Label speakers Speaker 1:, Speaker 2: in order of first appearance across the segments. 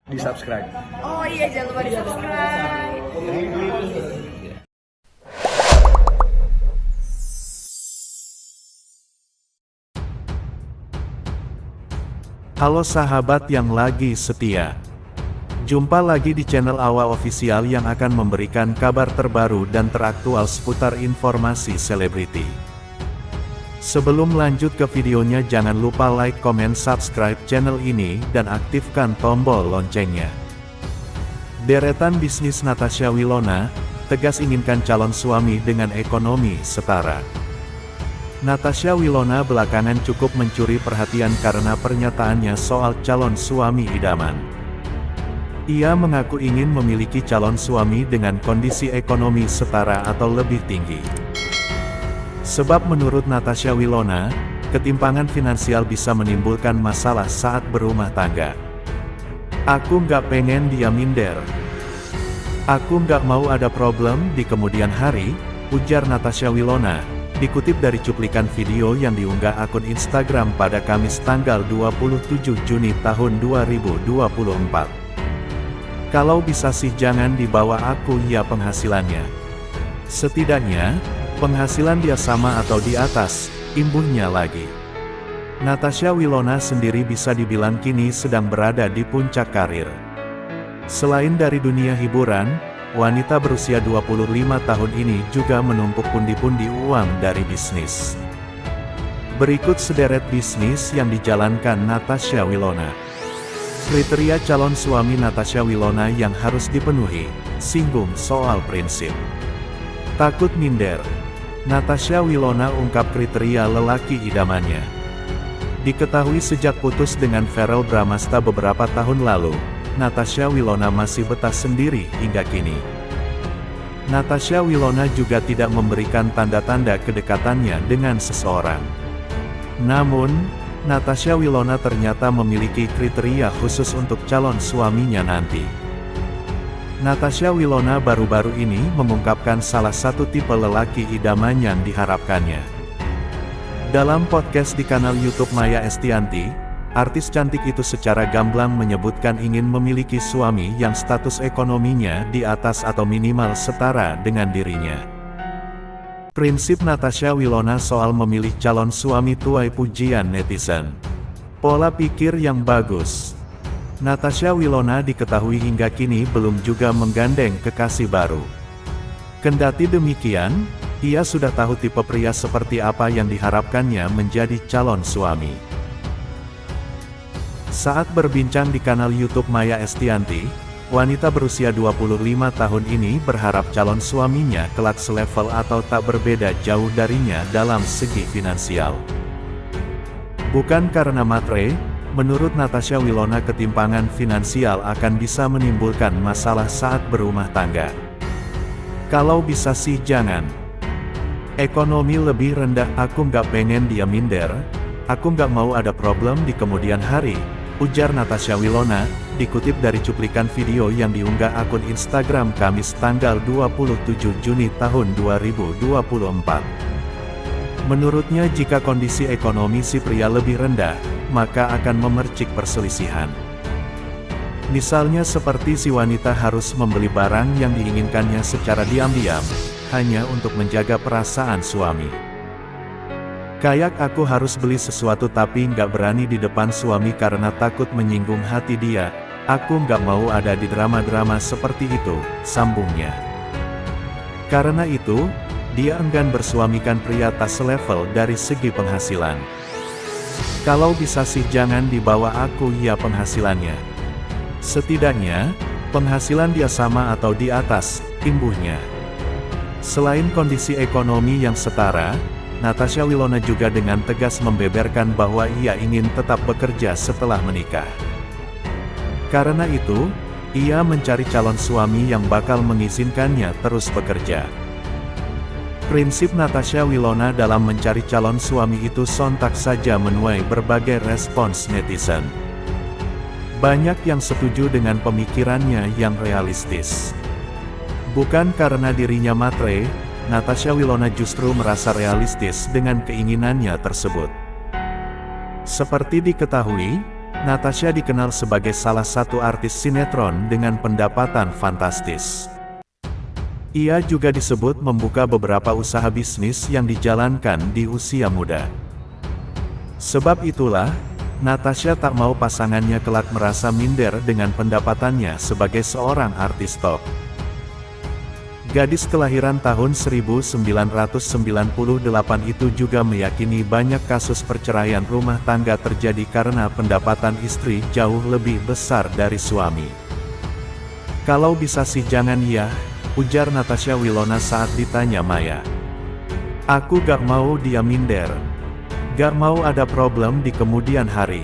Speaker 1: di subscribe.
Speaker 2: Oh iya, jangan lupa di subscribe.
Speaker 3: Halo sahabat yang lagi setia. Jumpa lagi di channel Awa Official yang akan memberikan kabar terbaru dan teraktual seputar informasi selebriti. Sebelum lanjut ke videonya, jangan lupa like, comment, subscribe channel ini dan aktifkan tombol loncengnya. Deretan bisnis Natasha Wilona tegas inginkan calon suami dengan ekonomi setara. Natasha Wilona belakangan cukup mencuri perhatian karena pernyataannya soal calon suami idaman. Ia mengaku ingin memiliki calon suami dengan kondisi ekonomi setara atau lebih tinggi. Sebab menurut Natasha Wilona, ketimpangan finansial bisa menimbulkan masalah saat berumah tangga. Aku nggak pengen dia minder. Aku nggak mau ada problem di kemudian hari, ujar Natasha Wilona, dikutip dari cuplikan video yang diunggah akun Instagram pada Kamis tanggal 27 Juni tahun 2024. Kalau bisa sih jangan dibawa aku ya penghasilannya. Setidaknya, penghasilan dia sama atau di atas, imbuhnya lagi. Natasha Wilona sendiri bisa dibilang kini sedang berada di puncak karir. Selain dari dunia hiburan, wanita berusia 25 tahun ini juga menumpuk pundi-pundi uang dari bisnis. Berikut sederet bisnis yang dijalankan Natasha Wilona. Kriteria calon suami Natasha Wilona yang harus dipenuhi, singgung soal prinsip. Takut minder. Natasha Wilona ungkap kriteria lelaki idamannya. Diketahui sejak putus dengan Verrell Bramasta beberapa tahun lalu, Natasha Wilona masih betah sendiri hingga kini. Natasha Wilona juga tidak memberikan tanda-tanda kedekatannya dengan seseorang. Namun, Natasha Wilona ternyata memiliki kriteria khusus untuk calon suaminya nanti. Natasha Wilona baru-baru ini mengungkapkan salah satu tipe lelaki idaman yang diharapkannya. Dalam podcast di kanal YouTube Maya Estianty, artis cantik itu secara gamblang menyebutkan ingin memiliki suami yang status ekonominya di atas atau minimal setara dengan dirinya. Prinsip Natasha Wilona soal memilih calon suami tuai pujian netizen. Pola pikir yang bagus. Natasha Wilona diketahui hingga kini belum juga menggandeng kekasih baru. Kendati demikian, ia sudah tahu tipe pria seperti apa yang diharapkannya menjadi calon suami. Saat berbincang di kanal YouTube Maya Estianty, wanita berusia 25 tahun ini berharap calon suaminya kelak selevel atau tak berbeda jauh darinya dalam segi finansial. Bukan karena matre, menurut Natasha Wilona ketimpangan finansial akan bisa menimbulkan masalah saat berumah tangga. Kalau bisa sih jangan. Ekonomi lebih rendah, aku nggak pengen dia minder, aku nggak mau ada problem di kemudian hari, ujar Natasha Wilona, dikutip dari cuplikan video yang diunggah akun Instagram Kamis tanggal 27 Juni tahun 2024. Menurutnya jika kondisi ekonomi si pria lebih rendah, maka akan memercik perselisihan. Misalnya seperti si wanita harus membeli barang yang diinginkannya secara diam-diam, hanya untuk menjaga perasaan suami. Kayak aku harus beli sesuatu tapi nggak berani di depan suami karena takut menyinggung hati dia. Aku nggak mau ada di drama-drama seperti itu, sambungnya. Karena itu, dia enggan bersuamikan pria tak selevel dari segi penghasilan. Kalau bisa sih jangan dibawa aku ya penghasilannya. Setidaknya, penghasilan dia sama atau di atas, imbuhnya. Selain kondisi ekonomi yang setara, Natasha Wilona juga dengan tegas membeberkan bahwa ia ingin tetap bekerja setelah menikah. Karena itu, ia mencari calon suami yang bakal mengizinkannya terus bekerja. Prinsip Natasha Wilona dalam mencari calon suami itu sontak saja menuai berbagai respons netizen. Banyak yang setuju dengan pemikirannya yang realistis. Bukan karena dirinya matre, Natasha Wilona justru merasa realistis dengan keinginannya tersebut. Seperti diketahui, Natasha dikenal sebagai salah satu artis sinetron dengan pendapatan fantastis. Ia juga disebut membuka beberapa usaha bisnis yang dijalankan di usia muda. Sebab itulah, Natasha tak mau pasangannya kelak merasa minder dengan pendapatannya sebagai seorang artis top. Gadis kelahiran tahun 1998 itu juga meyakini banyak kasus perceraian rumah tangga terjadi karena pendapatan istri jauh lebih besar dari suami. "Kalau bisa sih jangan ya," ujar Natasha Wilona saat ditanya Maya. "Aku gak mau dia minder. Gak mau ada problem di kemudian hari.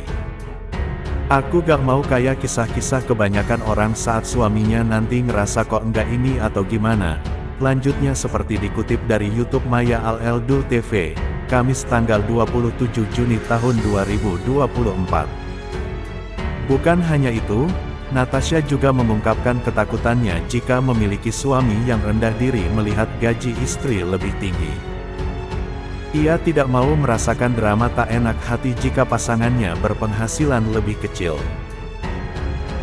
Speaker 3: Aku gak mau kayak kisah-kisah kebanyakan orang saat suaminya nanti ngerasa kok enggak ini atau gimana." Lanjutnya seperti dikutip dari YouTube Maya Al-Eldul TV, Kamis tanggal 27 Juni tahun 2024. Bukan hanya itu, Natasha juga mengungkapkan ketakutannya jika memiliki suami yang rendah diri melihat gaji istri lebih tinggi. Ia tidak mau merasakan drama tak enak hati jika pasangannya berpenghasilan lebih kecil.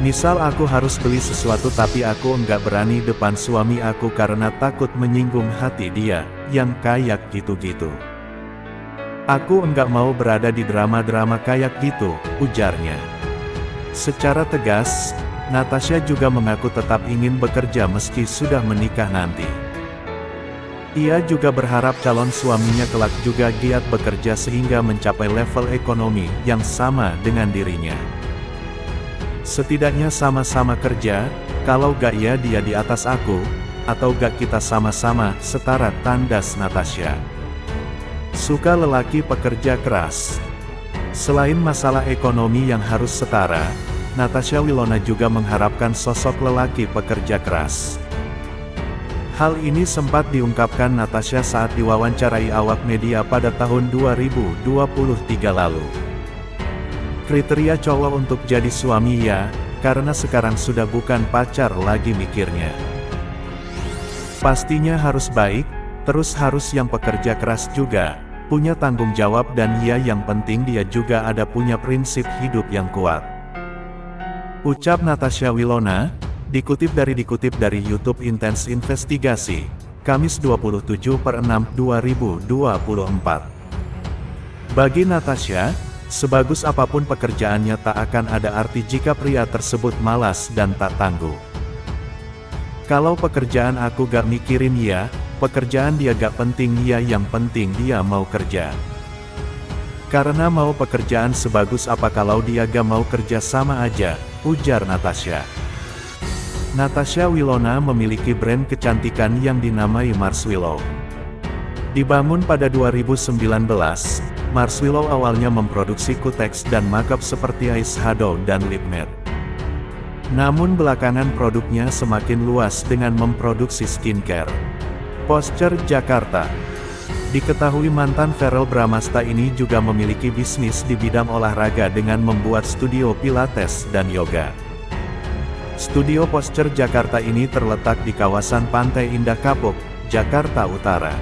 Speaker 3: "Misal aku harus beli sesuatu tapi aku enggak berani depan suami aku karena takut menyinggung hati dia, yang kayak gitu-gitu. Aku enggak mau berada di drama-drama kayak gitu," ujarnya. Secara tegas, Natasha juga mengaku tetap ingin bekerja meski sudah menikah nanti. Ia juga berharap calon suaminya kelak juga giat bekerja sehingga mencapai level ekonomi yang sama dengan dirinya. "Setidaknya sama-sama kerja, kalau gak ya dia di atas aku, atau gak kita sama-sama setara," tandas Natasha. Suka lelaki pekerja keras. Selain masalah ekonomi yang harus setara, Natasha Wilona juga mengharapkan sosok lelaki pekerja keras. Hal ini sempat diungkapkan Natasha saat diwawancarai awak media pada tahun 2023 lalu. "Kriteria cowok untuk jadi suami ya, karena sekarang sudah bukan pacar lagi mikirnya. Pastinya harus baik, terus harus yang pekerja keras juga, punya tanggung jawab dan ya yang penting dia juga ada punya prinsip hidup yang kuat," ucap Natasha Wilona. Dikutip dari YouTube Intense Investigasi, Kamis 27/6/2024. Bagi Natasha, sebagus apapun pekerjaannya tak akan ada arti jika pria tersebut malas dan tak tangguh. "Kalau pekerjaan aku gak mikirin ya, pekerjaan dia gak penting ya yang penting dia mau kerja. Karena mau pekerjaan sebagus apa kalau dia gak mau kerja sama aja," ujar Natasha. Natasha Wilona memiliki brand kecantikan yang dinamai Mars Willow. Dibangun pada 2019, Mars Willow awalnya memproduksi kutex dan makeup seperti eyeshadow dan lip matte. Namun belakangan produknya semakin luas dengan memproduksi skincare. Posture Jakarta. Diketahui mantan Verrell Bramasta ini juga memiliki bisnis di bidang olahraga dengan membuat studio pilates dan yoga. Studio Posture Jakarta ini terletak di kawasan Pantai Indah Kapuk, Jakarta Utara.